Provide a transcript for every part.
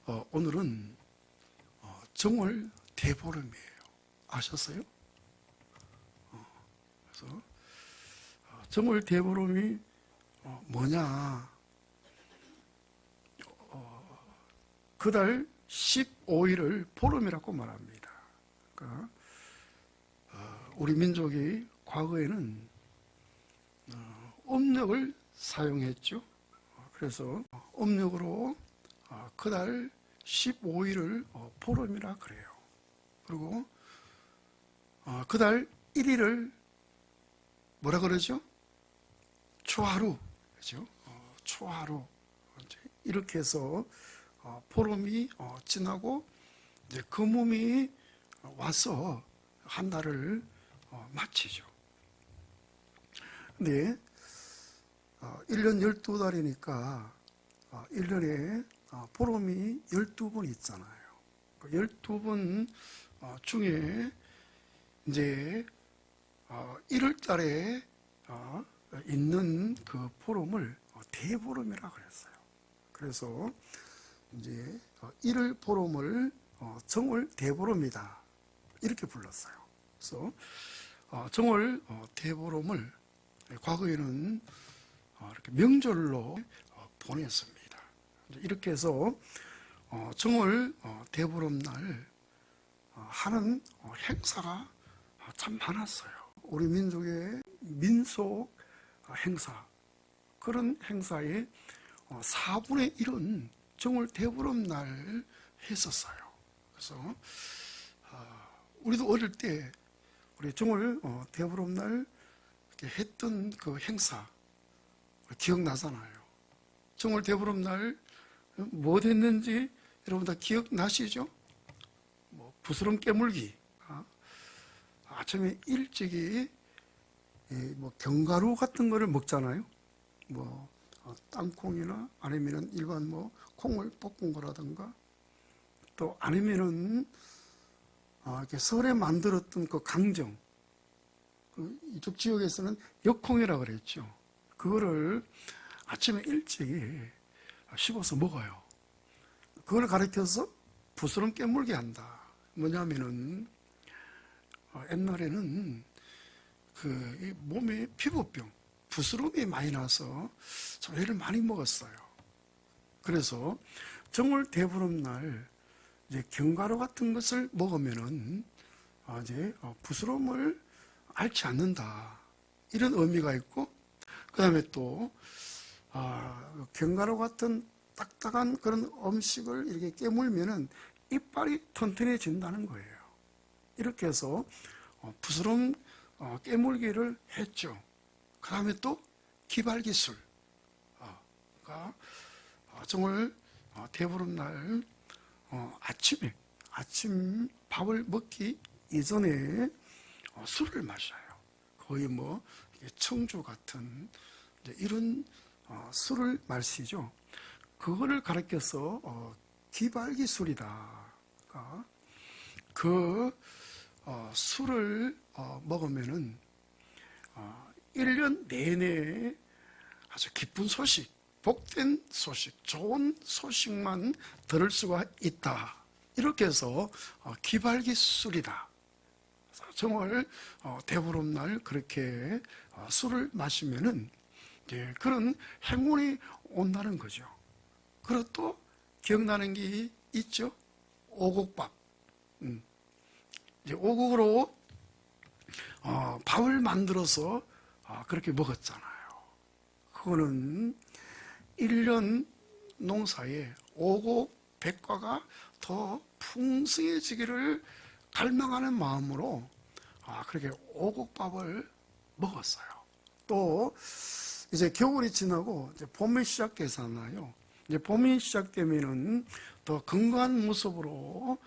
오늘은 정월 대보름이에요. 아셨어요? 그래서 정월 대보름이 뭐냐? 그달 15일을 보름이라고 말합니다. 그러니까 우리 민족이 과거에는 음력을 사용했죠. 그래서 음력으로 그달 15일을 보름이라 그래요. 그리고 그달 1일을 뭐라 그러죠? 초하루, 그죠? 초하루. 이렇게 해서 보름이 지나고 이제 금음이 와서 한 달을 마치죠. 근데 1년 12달이니까 1년에 보름이 12번 있잖아요. 12번 중에 이제 1월 달에 있는 그 보름을 대보름이라 그랬어요. 그래서 이제 1월 보름을 정월 대보름이다 이렇게 불렀어요. 그래서 정월 대보름을 과거에는 이렇게 명절로 보냈습니다. 이렇게 해서 정월 대보름날 하는 행사가 참 많았어요. 우리 민족의 민속 행사, 그런 행사의 4분의 1은 정월 대보름날 했었어요. 그래서 우리도 어릴 때 우리 정월 대보름날 했던 그 행사 기억나잖아요. 정월 대보름날 뭐 됐는지 여러분 다 기억나시죠? 뭐 부스럼 깨물기, 아침에 일찍이 뭐 견과류 같은 거를 먹잖아요. 뭐 땅콩이나 아니면은 일반 뭐 콩을 볶은 거라든가, 또 아니면은 이렇게 설에 만들었던 그 강정, 이쪽 지역에서는 역콩이라 그랬죠. 그거를 아침에 일찍이 씹어서 먹어요. 그걸 가리켜서 부스럼 깨물게 한다. 뭐냐면은 옛날에는 그 몸에 피부병, 부스럼이 많이 나서 참 애를 많이 먹었어요. 그래서 정월 대보름날 이제 견과류 같은 것을 먹으면은 이제 부스럼을 앓지 않는다, 이런 의미가 있고, 그 다음에 또 견과류 같은 딱딱한 그런 음식을 이렇게 깨물면은 이빨이 튼튼해진다는 거예요. 이렇게 해서 부스럼 깨물기를 했죠. 그 다음에 또 기발기술, 정월 대보름날 아침 밥을 먹기 이전에 술을 마셔요. 거의 뭐 청주 같은 이런 술을 마시죠. 그거를 가르쳐서 기발기술이다. 그 술을 먹으면은 1년 내내 아주 기쁜 소식, 복된 소식, 좋은 소식만 들을 수가 있다. 이렇게 해서 기발기술이다. 정월 대보름날 그렇게 술을 마시면은 그런 행운이 온다는 거죠. 그리고 또 기억나는 게 있죠. 오곡밥. 이제 오곡으로 밥을 만들어서 그렇게 먹었잖아요. 그거는 1년 농사에 오곡 백과가 더 풍성해지기를 갈망하는 마음으로 그렇게 오곡밥을 먹었어요. 또 이제 겨울이 지나고 이제 봄이 시작되잖아요. 이제 봄이 시작되면은 더 건강한 모습으로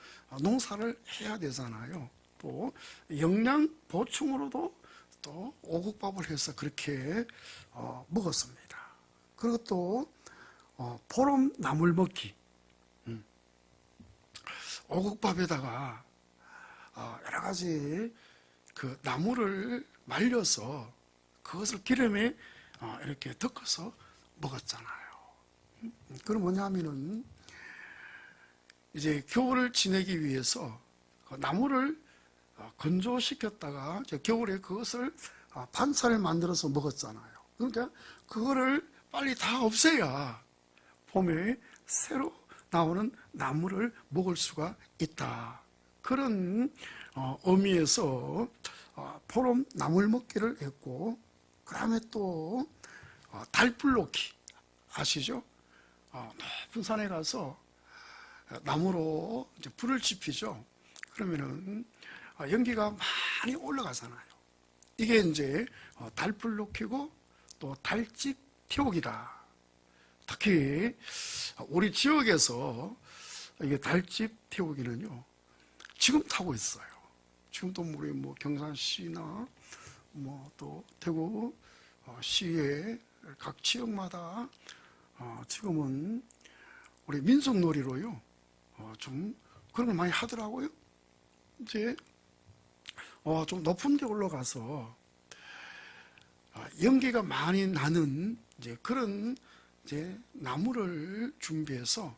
농사를 해야 되잖아요. 또 영양 보충으로도 또 오곡밥을 해서 그렇게 먹었습니다. 그리고 또 보름 나물 먹기, 오곡밥에다가 여러 가지 그 나물을 말려서 그것을 기름에 이렇게 덮어서 먹었잖아요. 그건 뭐냐면은 이제 겨울을 지내기 위해서 그 나무를 건조시켰다가 이제 겨울에 그것을 반찬을 만들어서 먹었잖아요. 그러니까 그거를 빨리 다 없애야 봄에 새로 나오는 나무를 먹을 수가 있다. 그런 의미에서 포럼 나물 먹기를 했고, 그 다음에 또 달불 놓기 아시죠? 높은 산에 가서 나무로 이제 불을 지피죠. 그러면은 연기가 많이 올라가잖아요. 이게 이제 달불 놓기고 또 달집 태우기다. 특히 우리 지역에서 이게 달집 태우기는요, 지금 타고 있어요. 지금도 우리 경산시나 또 대구 시의 각 지역마다 지금은 우리 민속놀이로요, 좀 그런 걸 많이 하더라고요. 이제 좀 높은 데 올라가서 연기가 많이 나는 이제 그런 이제 나무를 준비해서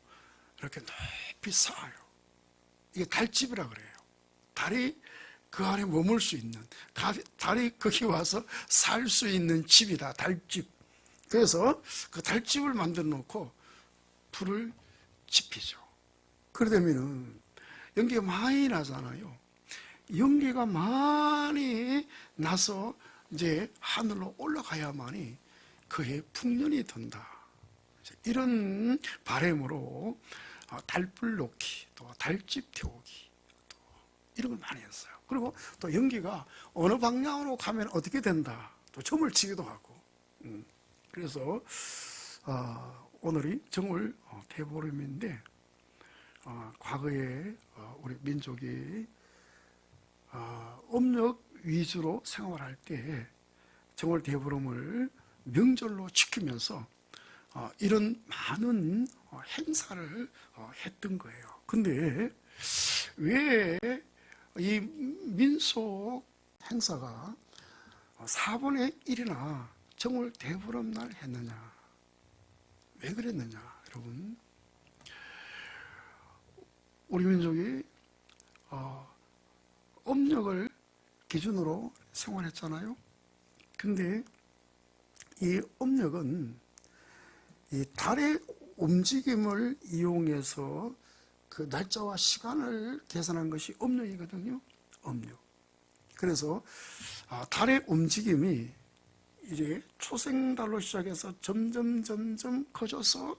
이렇게 높이 쌓아요. 이게 달집이라 그래요. 달이 그 안에 머물 수 있는, 달이 거기 와서 살 수 있는 집이다, 달집. 그래서 그 달집을 만들어 놓고 불을 지피죠. 그러려면은 연기가 많이 나잖아요. 연기가 많이 나서 이제 하늘로 올라가야만이 그의 풍년이 든다. 이런 바람으로 달불 놓기, 또 달집 태우기, 또 이런 걸 많이 했어요. 그리고 또 연기가 어느 방향으로 가면 어떻게 된다, 또 점을 치기도 하고. 그래서 오늘이 정월 대보름인데, 과거에 우리 민족이 음력 위주로 생활할 때 정월 대보름을 명절로 지키면서 이런 많은 행사를 했던 거예요. 근데 왜 이 민속 행사가 4분의 1이나 정월 대보름 날 했느냐? 왜 그랬느냐, 여러분? 우리 민족이 음력을 기준으로 생활했잖아요. 근데 이 음력은 이 달의 움직임을 이용해서 그 날짜와 시간을 계산한 것이 음력이거든요. 음력. 그래서 달의 움직임이 이제 초생달로 시작해서 점점 커져서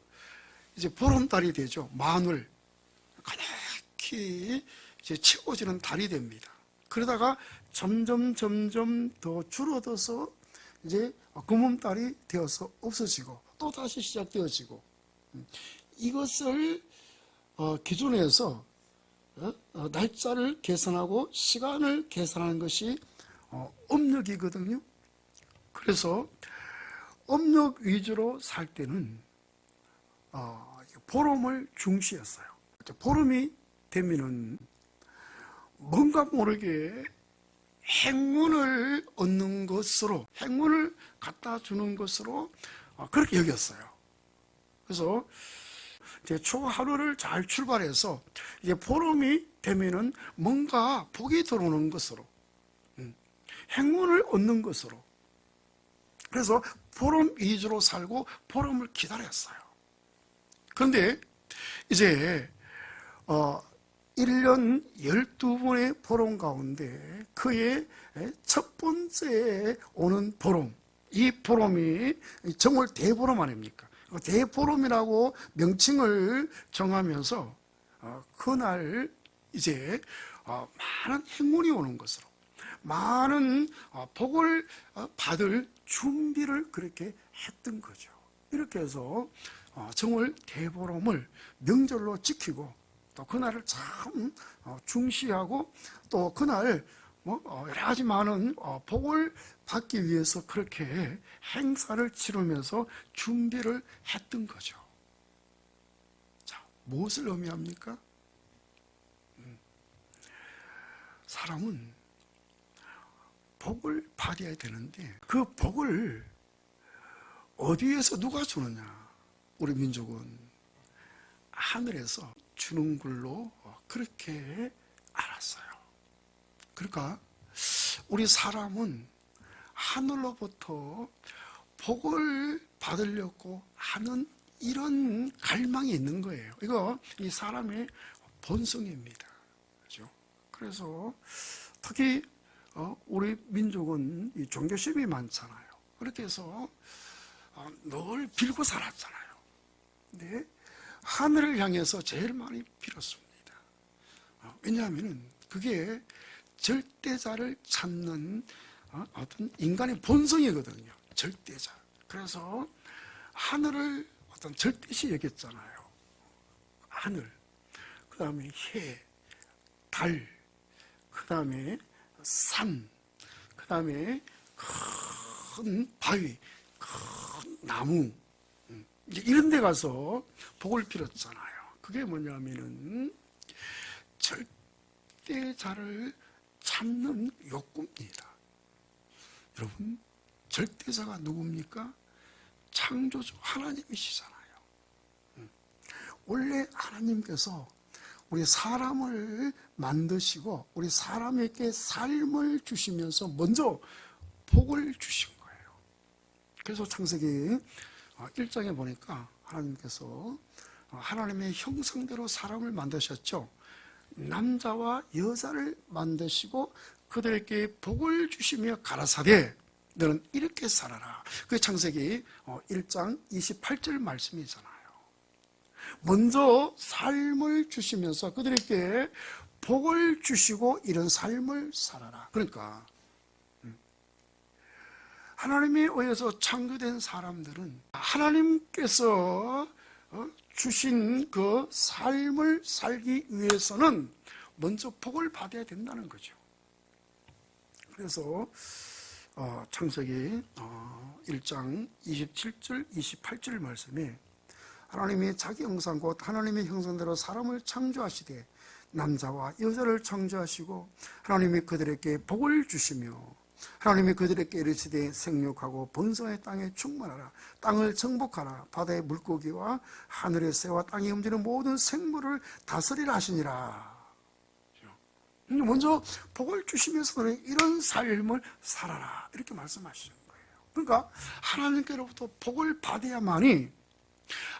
이제 보름달이 되죠. 만월, 가득히 이제 채워지는 달이 됩니다. 그러다가 점점 더 줄어들어서 이제 금음달이 되어서 없어지고 또 다시 시작되어지고, 이것을 기준해서 날짜를 계산하고 시간을 계산하는 것이 음력이거든요. 그래서 음력 위주로 살 때는 보름을 중시했어요. 보름이 되면은 뭔가 모르게 행운을 얻는 것으로, 행운을 갖다 주는 것으로 그렇게 여겼어요. 그래서 이제 초 하루를 잘 출발해서 이제 보름이 되면은 뭔가 복이 들어오는 것으로, 행운을 얻는 것으로, 그래서 보름 위주로 살고 보름을 기다렸어요. 그런데 이제 1년 12분의 보름 가운데 그의 첫 번째 오는 보름, 이 보름이 정월 대보름 아닙니까? 대보름이라고 명칭을 정하면서 그날 이제 많은 행운이 오는 것으로, 많은 복을 받을 준비를 그렇게 했던 거죠. 이렇게 해서 정월 대보름을 명절로 지키고 또 그날을 참 중시하고 또 그날 여러 가지 많은 복을 받기 위해서 그렇게 행사를 치르면서 준비를 했던 거죠. 자, 무엇을 의미합니까? 사람은 복을 받아야 되는데 그 복을 어디에서 누가 주느냐? 우리 민족은 하늘에서 주는 걸로 그렇게 알았어요. 그러니까 우리 사람은 하늘로부터 복을 받으려고 하는 이런 갈망이 있는 거예요. 이거 이 사람의 본성입니다. 그죠? 그래서 특히 우리 민족은 이 종교심이 많잖아요. 그렇게 해서 늘 빌고 살았잖아요. 근데 하늘을 향해서 제일 많이 빌었습니다. 왜냐하면 그게 절대자를 찾는 어떤 인간의 본성이거든요. 절대자. 그래서 하늘을 어떤 절대시 여겼잖아요. 하늘, 그 다음에 해, 달, 그 다음에 산, 그 다음에 큰 바위, 큰 나무, 이런 데 가서 복을 빌었잖아요. 그게 뭐냐면은 절대자를 찾는 욕구입니다. 여러분, 절대자가 누굽니까? 창조주 하나님이시잖아요. 원래 하나님께서 우리 사람을 만드시고 우리 사람에게 삶을 주시면서 먼저 복을 주신 거예요. 그래서 창세기 1장에 보니까 하나님께서 하나님의 형상대로 사람을 만드셨죠. 남자와 여자를 만드시고 그들에게 복을 주시며 가라사대 너는 이렇게 살아라. 그게 창세기 1장 28절 말씀이잖아요. 먼저 삶을 주시면서 그들에게 복을 주시고 이런 삶을 살아라. 그러니까 하나님에 의해서 창조된 사람들은 하나님께서 주신 그 삶을 살기 위해서는 먼저 복을 받아야 된다는 거죠. 그래서 창세기 1장 27절 28절 말씀에 하나님이 자기 형상 곧 하나님의 형상대로 사람을 창조하시되 남자와 여자를 창조하시고 하나님이 그들에게 복을 주시며 하나님이 그들에게 이르시되 생육하고 번성의 땅에 충만하라. 땅을 정복하라. 바다의 물고기와 하늘의 새와 땅에 움직이는 모든 생물을 다스리라 하시니라. 먼저 복을 주시면서 너는 이런 삶을 살아라. 이렇게 말씀하시는 거예요. 그러니까 하나님께로부터 복을 받아야만이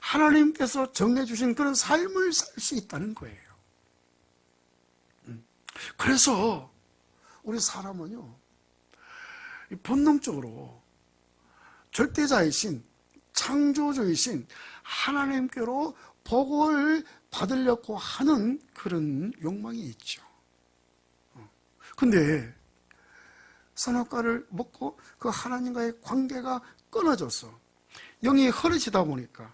하나님께서 정해주신 그런 삶을 살 수 있다는 거예요. 그래서 우리 사람은요, 본능적으로 절대자이신 창조주이신 하나님께로 복을 받으려고 하는 그런 욕망이 있죠. 근데 선악과를 먹고 그 하나님과의 관계가 끊어져서 영이 흐려지다 보니까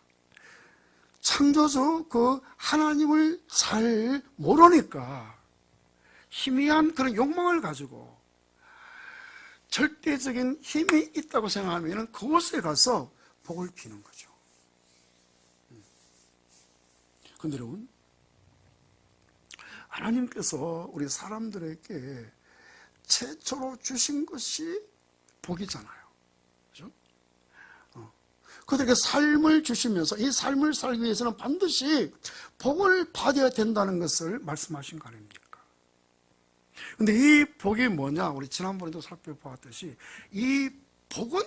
창조주 그 하나님을 잘 모르니까 희미한 그런 욕망을 가지고 절대적인 힘이 있다고 생각하면 그곳에 가서 복을 비는 거죠. 그런데 여러분, 하나님께서 우리 사람들에게 최초로 주신 것이 복이잖아요. 그죠? 그들에게 삶을 주시면서 이 삶을 살기 위해서는 반드시 복을 받아야 된다는 것을 말씀하신 거 아닙니까? 근데 이 복이 뭐냐? 우리 지난번에도 살펴보았듯이 이 복은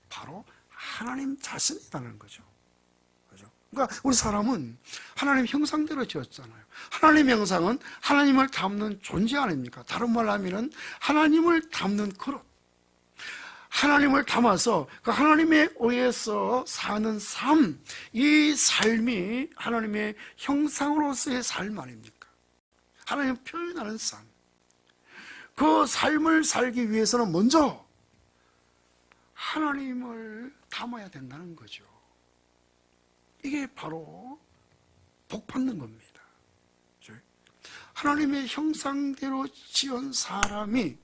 바로 하나님 자신이라는 거죠. 그죠? 그러니까 우리 사람은 하나님 형상대로 지었잖아요. 하나님 형상은 하나님을 담는 존재 아닙니까? 다른 말로 하면은 하나님을 담는 그릇. 하나님을 담아서 그 하나님에 의해서 사는 삶, 이 삶이 하나님의 형상으로서의 삶 아닙니까? 하나님을 표현하는 삶. 그 삶을 살기 위해서는 먼저 하나님을 담아야 된다는 거죠. 이게 바로 복 받는 겁니다. 하나님의 형상대로 지은 사람이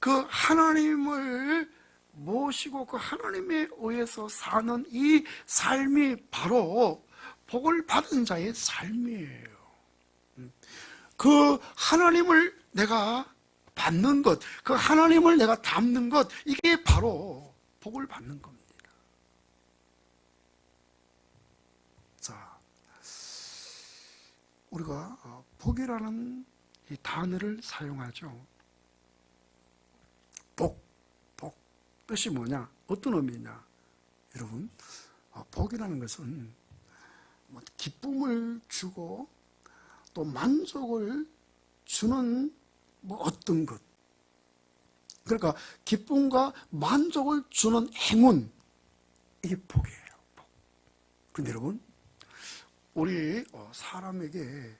그 하나님을 모시고 그 하나님에 의해서 사는 이 삶이 바로 복을 받은 자의 삶이에요. 그 하나님을 내가 받는 것, 그 하나님을 내가 담는 것, 이게 바로 복을 받는 겁니다. 자, 우리가 복이라는 이 단어를 사용하죠. 복 뜻이 뭐냐? 어떤 의미냐? 여러분, 복이라는 것은 기쁨을 주고 또 만족을 주는 어떤 것. 그러니까 기쁨과 만족을 주는 행운, 이게 복이에요. 복. 근데 여러분, 우리 사람에게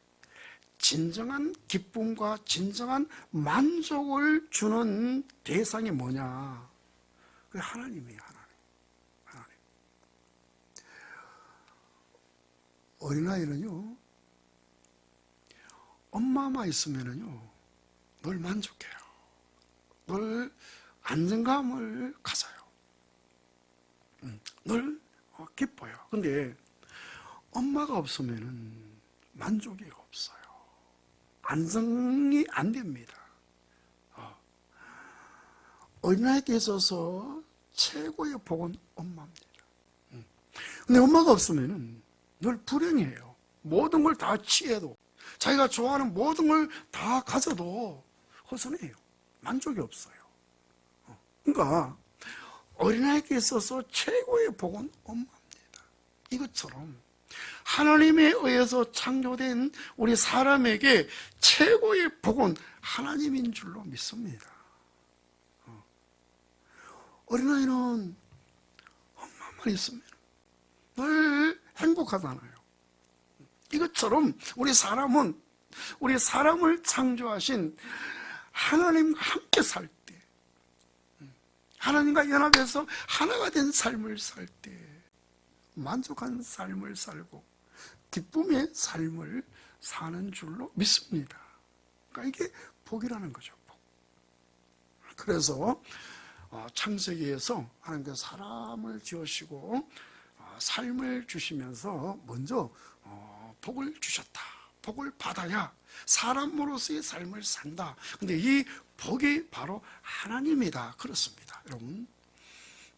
진정한 기쁨과 진정한 만족을 주는 대상이 뭐냐? 그게 하나님이에요. 하나님. 어린아이는요, 엄마만 있으면요 늘 만족해요. 늘 안정감을 가져요. 늘 기뻐요. 근데 엄마가 없으면은 만족이 없어요. 안정이 안 됩니다. 어린아이에게 있어서 최고의 복은 엄마입니다. 근데 엄마가 없으면은 늘 불행해요. 모든 걸 다 취해도, 자기가 좋아하는 모든 걸 다 가져도 허전해요. 만족이 없어요. 그러니까 어린아이에게 있어서 최고의 복은 엄마입니다. 이것처럼 하나님에 의해서 창조된 우리 사람에게 최고의 복은 하나님인 줄로 믿습니다. 어린아이는 엄마만 있으면 늘 행복하잖아요. 이것처럼 우리 사람을 창조하신 하나님과 함께 살 때, 하나님과 연합해서 하나가 된 삶을 살 때 만족한 삶을 살고 기쁨의 삶을 사는 줄로 믿습니다. 그러니까 이게 복이라는 거죠. 복. 그래서 창세기에서 하나님께서 사람을 지으시고 삶을 주시면서 먼저 복을 주셨다. 복을 받아야 사람으로서의 삶을 산다. 근데 이 복이 바로 하나님이다. 그렇습니다. 여러분,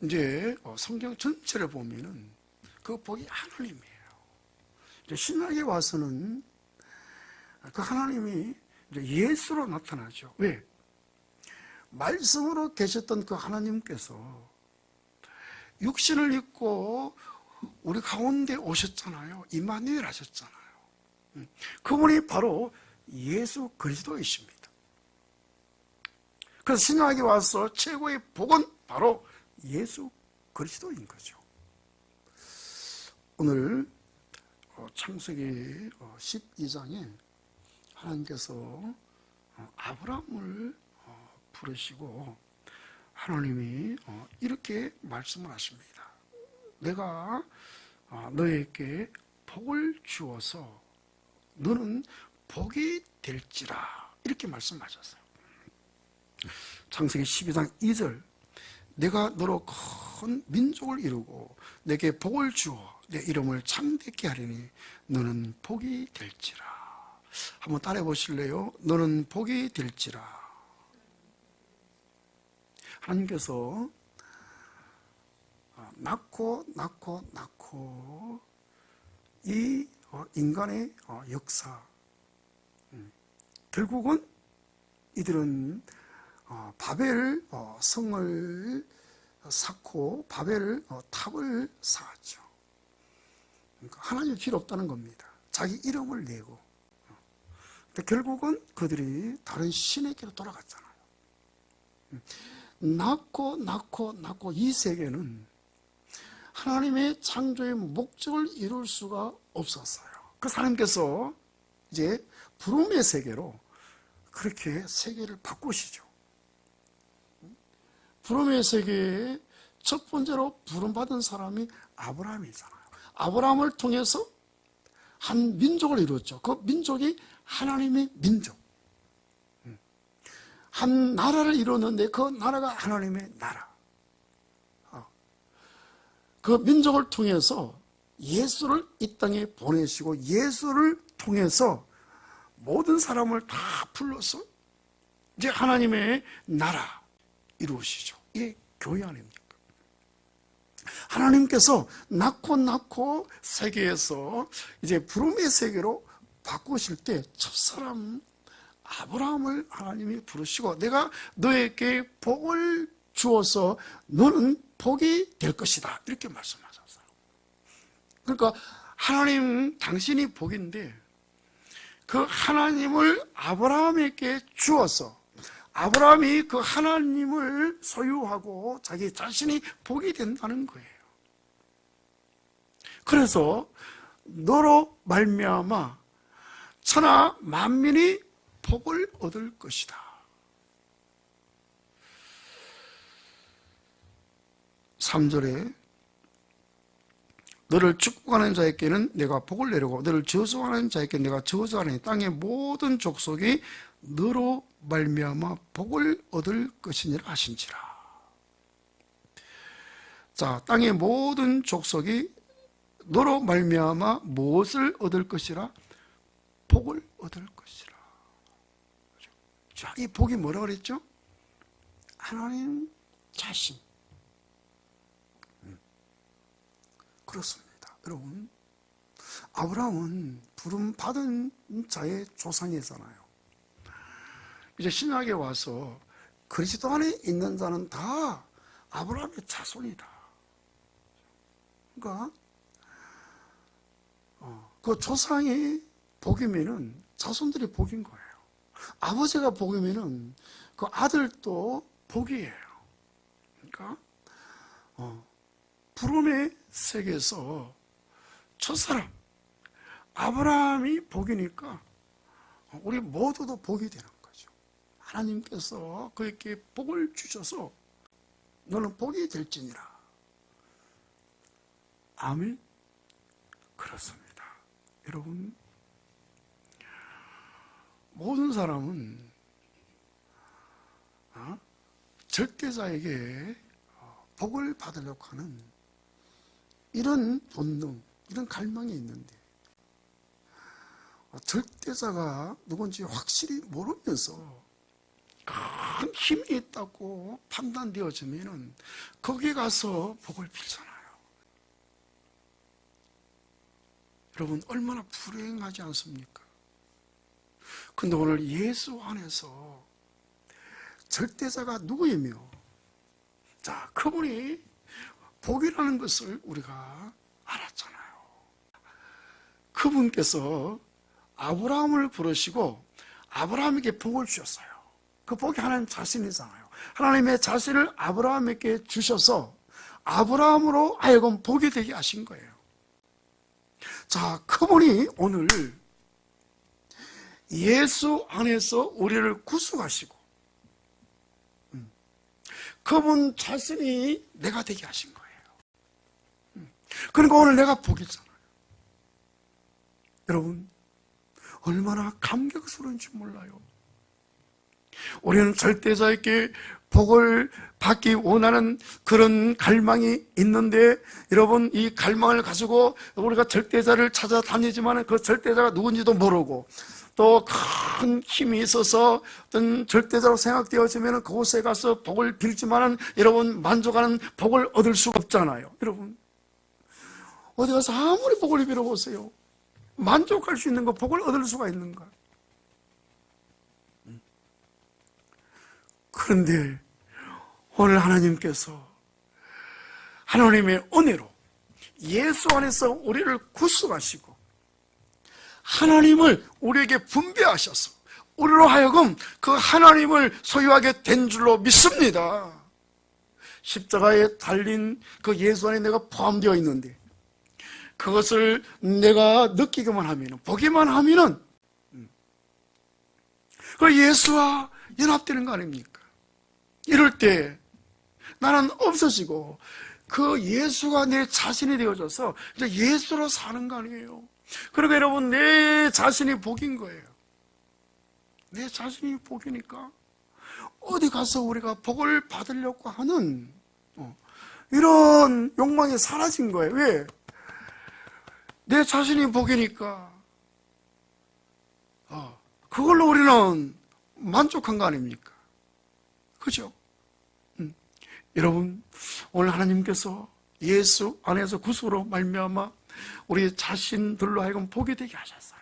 이제 성경 전체를 보면은 그 복이 하나님이에요. 이제 신약에 와서는 그 하나님이 이제 예수로 나타나죠. 왜? 말씀으로 계셨던 그 하나님께서 육신을 입고 우리 가운데 오셨잖아요. 임마누엘 하셨잖아요. 그분이 바로 예수 그리스도이십니다. 그래서 신약에 와서 최고의 복은 바로 예수 그리스도인 거죠. 오늘 창세기 12장에 하나님께서 아브라함을 부르시고 하나님이 이렇게 말씀을 하십니다. 내가 너에게 복을 주어서 너는 복이 될지라, 이렇게 말씀하셨어요. 창세기 12장 2절, 내가 너로 큰 민족을 이루고 내게 복을 주어 내 이름을 창대케 하리니 너는 복이 될지라. 한번 따라해 보실래요? 너는 복이 될지라. 하나님께서 낳고 이 인간의 역사, 결국은 이들은 바벨 성을 쌓고 바벨 탑을 쌓았죠. 그러니까 하나님이 필요 없다는 겁니다. 자기 이름을 내고. 근데 결국은 그들이 다른 신에게로 돌아갔잖아요. 낳고 이 세계는 하나님의 창조의 목적을 이룰 수가 없었어요. 그래서 하나님께서 이제 부름의 세계로 그렇게 세계를 바꾸시죠. 부름의 세계에 첫 번째로 부름받은 사람이 아브라함이잖아요. 아브라함을 통해서 한 민족을 이루었죠. 그 민족이 하나님의 민족. 한 나라를 이루었는데 그 나라가 하나님의 나라. 그 민족을 통해서 예수를 이 땅에 보내시고 예수를 통해서 모든 사람을 다 불러서 이제 하나님의 나라 이루시죠. 이게 교회 아닙니까? 하나님께서 낳고 세계에서 이제 부름의 세계로 바꾸실 때 첫사람 아브라함을 하나님이 부르시고 내가 너에게 복을 주어서 너는 복이 될 것이다 이렇게 말씀하셨어요. 그러니까 하나님 당신이 복인데 그 하나님을 아브라함에게 주어서 아브라함이 그 하나님을 소유하고 자기 자신이 복이 된다는 거예요. 그래서 너로 말미암아 천하 만민이 복을 얻을 것이다. 3절에 너를 축복하는 자에게는 내가 복을 내리고 너를 저주하는 자에게 내가 저주하니 땅의 모든 족속이 너로 말미암아 복을 얻을 것이니라 하신지라. 자, 땅의 모든 족속이 너로 말미암아 무엇을 얻을 것이라? 복을 얻을 것이라. 자, 이 복이 뭐라 그랬죠? 하나님 자신. 그렇습니다. 여러분, 아브라함은 부름 받은 자의 조상이잖아요. 이제 신약에 와서 그리스도 안에 있는 자는 다 아브라함의 자손이다. 그러니까 그 조상이 복이면은 자손들이 복인 거예요. 아버지가 복이면은 그 아들도 복이에요. 그러니까 부름의 세계에서 첫사람 아브라함이 복이니까 우리 모두도 복이 되는 거죠. 하나님께서 그에게 복을 주셔서 너는 복이 될지니라. 아멘. 그렇습니다. 여러분, 모든 사람은 절대자에게 복을 받으려고 하는 이런 본능, 이런 갈망이 있는데 절대자가 누군지 확실히 모르면서 큰 힘이 있다고 판단되어지면 거기에 가서 복을 빌잖아요. 여러분, 얼마나 불행하지 않습니까? 근데 오늘 예수 안에서 절대자가 누구이며, 자, 그분이 복이라는 것을 우리가 알았잖아요. 그분께서 아브라함을 부르시고 아브라함에게 복을 주셨어요. 그 복이 하나님 자신이잖아요. 하나님의 자신을 아브라함에게 주셔서 아브라함으로 하여금 복이 되게 하신 거예요. 자, 그분이 오늘 예수 안에서 우리를 구속하시고 그분 자신이 내가 되게 하신 거예요. 그러니까 오늘 내가 복이잖아요. 여러분, 얼마나 감격스러운지 몰라요. 우리는 절대자에게 복을 받기 원하는 그런 갈망이 있는데, 여러분, 이 갈망을 가지고 우리가 절대자를 찾아다니지만 그 절대자가 누군지도 모르고 또 큰 힘이 있어서 어떤 절대자로 생각되어지면 그곳에 가서 복을 빌지만은 여러분, 만족하는 복을 얻을 수가 없잖아요. 여러분, 어디 가서 아무리 복을 빌어보세요. 만족할 수 있는 거, 복을 얻을 수가 있는가? 그런데 오늘 하나님께서 하나님의 은혜로 예수 안에서 우리를 구속하시고 하나님을 우리에게 분배하셔서 우리로 하여금 그 하나님을 소유하게 된 줄로 믿습니다. 십자가에 달린 그 예수 안에 내가 포함되어 있는데 그것을 내가 느끼기만 하면, 보기만 하면은 그 예수와 연합되는 거 아닙니까? 이럴 때 나는 없어지고 그 예수가 내 자신이 되어져서 이제 예수로 사는 거 아니에요. 그러니까 여러분, 내 자신이 복인 거예요. 내 자신이 복이니까 어디 가서 우리가 복을 받으려고 하는 이런 욕망이 사라진 거예요. 왜? 내 자신이 복이니까 그걸로 우리는 만족한 거 아닙니까? 그죠? 여러분, 오늘 하나님께서 예수 안에서 구속으로 말미암아 우리 자신들로 하여금 복이 되게 하셨어요.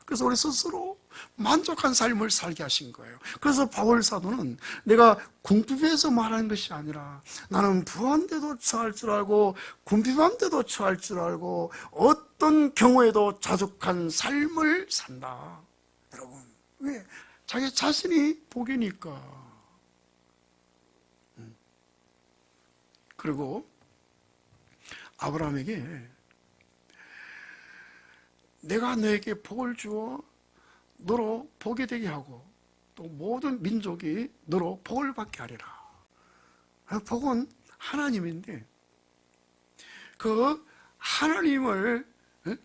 그래서 우리 스스로 만족한 삶을 살게 하신 거예요. 그래서 바울 사도는 내가 궁핍에서 말하는 것이 아니라 나는 부한데도 처할 줄 알고 궁핍한데도 처할 줄 알고 어떤 경우에도 자족한 삶을 산다. 여러분, 왜? 자기 자신이 복이니까. 그리고 아브라함에게 내가 너에게 복을 주어 너로 복이 되게 하고 또 모든 민족이 너로 복을 받게 하리라. 복은 하나님인데 그 하나님을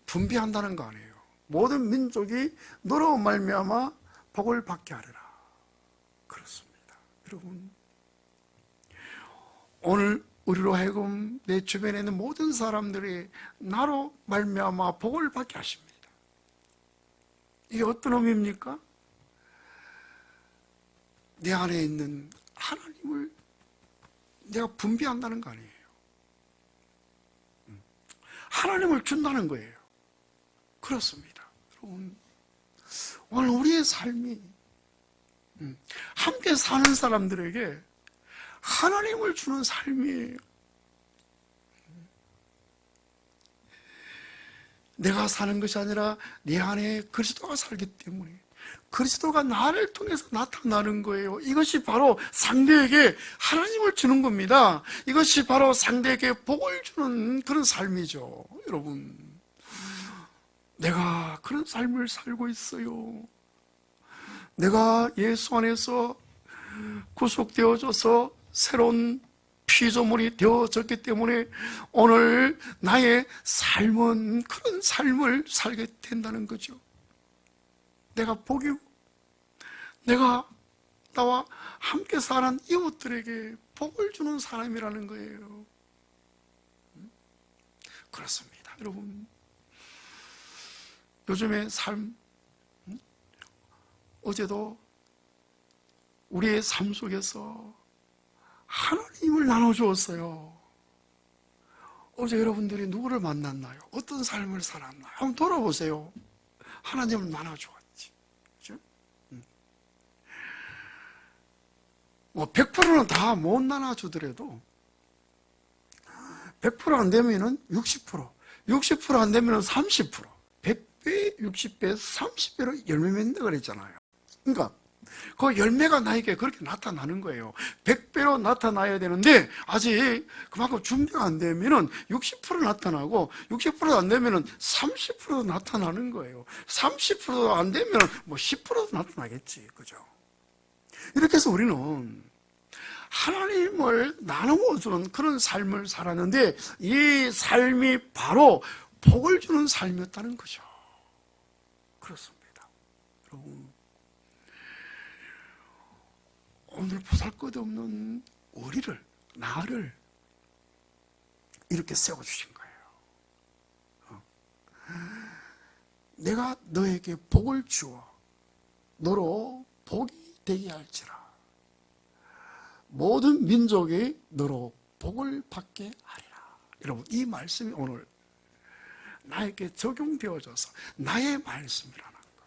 분배한다는 거 아니에요. 모든 민족이 너로 말미암아 복을 받게 하리라. 그렇습니다. 여러분, 오늘 우리로 하여금 내 주변에 있는 모든 사람들이 나로 말미암아 복을 받게 하십니다. 이게 어떤 의미입니까? 내 안에 있는 하나님을 내가 분배한다는 거 아니에요. 하나님을 준다는 거예요. 그렇습니다. 여러분, 오늘 우리의 삶이 함께 사는 사람들에게 하나님을 주는 삶이에요. 내가 사는 것이 아니라 내 안에 그리스도가 살기 때문에 그리스도가 나를 통해서 나타나는 거예요. 이것이 바로 상대에게 하나님을 주는 겁니다. 이것이 바로 상대에게 복을 주는 그런 삶이죠. 여러분, 내가 그런 삶을 살고 있어요. 내가 예수 안에서 구속되어져서 새로운 피조물이 되어졌기 때문에 오늘 나의 삶은 그런 삶을 살게 된다는 거죠. 내가 복이고 내가 나와 함께 사는 이웃들에게 복을 주는 사람이라는 거예요. 그렇습니다. 여러분, 요즘의 삶, 어제도 우리의 삶 속에서 하나님을 나눠주었어요. 어제 여러분들이 누구를 만났나요? 어떤 삶을 살았나요? 한번 돌아보세요. 하나님을 나눠주었지. 그죠? 뭐 100%는 다 못 나눠주더라도 100% 안 되면은 60%, 60% 안 되면은 30%, 100배, 60배, 30배로 열매 맺는다 그랬잖아요. 그러니까 그 열매가 나에게 그렇게 나타나는 거예요. 100배로 나타나야 되는데 아직 그만큼 준비가 안 되면은 60% 나타나고 60%도 안 되면은 30%도 나타나는 거예요. 30%도 안 되면은 뭐 10%도 나타나겠지. 그죠? 이렇게 해서 우리는 하나님을 나누어 주는 그런 삶을 살았는데 이 삶이 바로 복을 주는 삶이었다는 거죠. 그렇습니다. 여러분, 오늘 보잘것없는 우리를, 나를 이렇게 세워주신 거예요. 내가 너에게 복을 주어 너로 복이 되게 할지라. 모든 민족이 너로 복을 받게 하리라. 여러분, 이 말씀이 오늘 나에게 적용되어져서 나의 말씀이라는 거.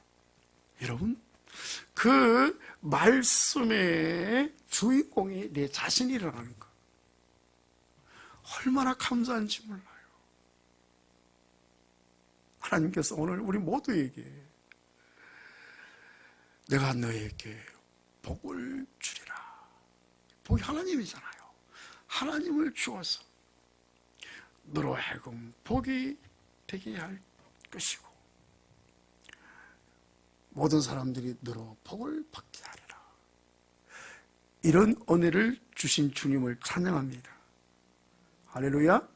여러분, 그 말씀의 주인공이 내 자신이라는 것, 얼마나 감사한지 몰라요. 하나님께서 오늘 우리 모두에게 내가 너에게 복을 주리라. 복이 하나님이잖아요. 하나님을 주어서 너로 하여금 복이 되게 할 것이고 모든 사람들이 너로 복을 받게 하리라. 이런 은혜를 주신 주님을 찬양합니다. 할렐루야.